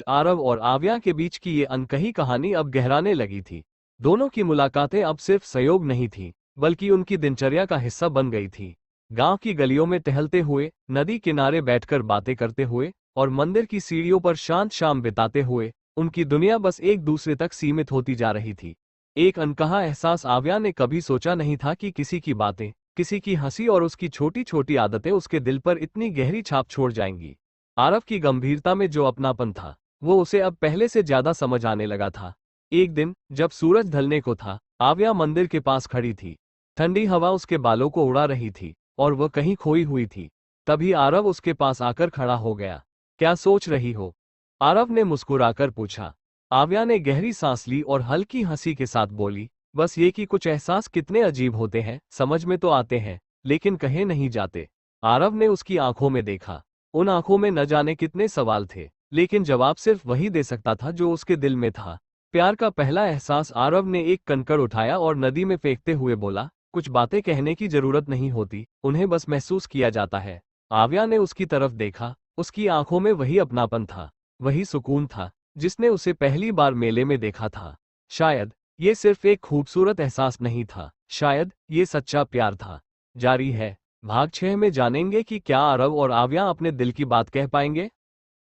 आरव और आव्या के बीच की ये अनकही कहानी अब गहराने लगी थी। दोनों की मुलाकातें अब सिर्फ संयोग नहीं थी, बल्कि उनकी दिनचर्या का हिस्सा बन गई थी। गांव की गलियों में टहलते हुए, नदी किनारे बैठकर बातें करते हुए और मंदिर की सीढ़ियों पर शांत शाम बिताते हुए उनकी दुनिया बस एक दूसरे तक सीमित होती जा रही थी। एक अनकहा एहसास। आव्या ने कभी सोचा नहीं था कि किसी की बातें, किसी की हंसी और उसकी छोटी छोटी आदतें उसके दिल पर इतनी गहरी छाप छोड़ जाएंगी। आरव की गंभीरता में जो अपनापन था, वो उसे अब पहले से ज्यादा समझ आने लगा था। एक दिन जब सूरज ढलने को था, आव्या मंदिर के पास खड़ी थी। ठंडी हवा उसके बालों को उड़ा रही थी और वह कहीं खोई हुई थी। तभी आरव उसके पास आकर खड़ा हो गया। क्या सोच रही हो? आरव ने मुस्कुराकर पूछा। आव्या ने गहरी सांस ली और हल्की हंसी के साथ बोली, बस ये कि कुछ एहसास कितने अजीब होते हैं, समझ में तो आते हैं, लेकिन कहे नहीं जाते। आरव ने उसकी आंखों में देखा। उन आंखों में न जाने कितने सवाल थे, लेकिन जवाब सिर्फ वही दे सकता था जो उसके दिल में था। प्यार का पहला एहसास। आरव ने एक कंकड़ उठाया और नदी में फेंकते हुए बोला, कुछ बातें कहने की जरूरत नहीं होती, उन्हें बस महसूस किया जाता है। आव्या ने उसकी तरफ देखा। उसकी आंखों में वही अपनापन था, वही सुकून था, जिसने उसे पहली बार मेले में देखा था। शायद ये सिर्फ एक खूबसूरत एहसास नहीं था, शायद ये सच्चा प्यार था। जारी है। भाग 6 में जानेंगे कि क्या आरव और आव्या अपने दिल की बात कह पाएंगे।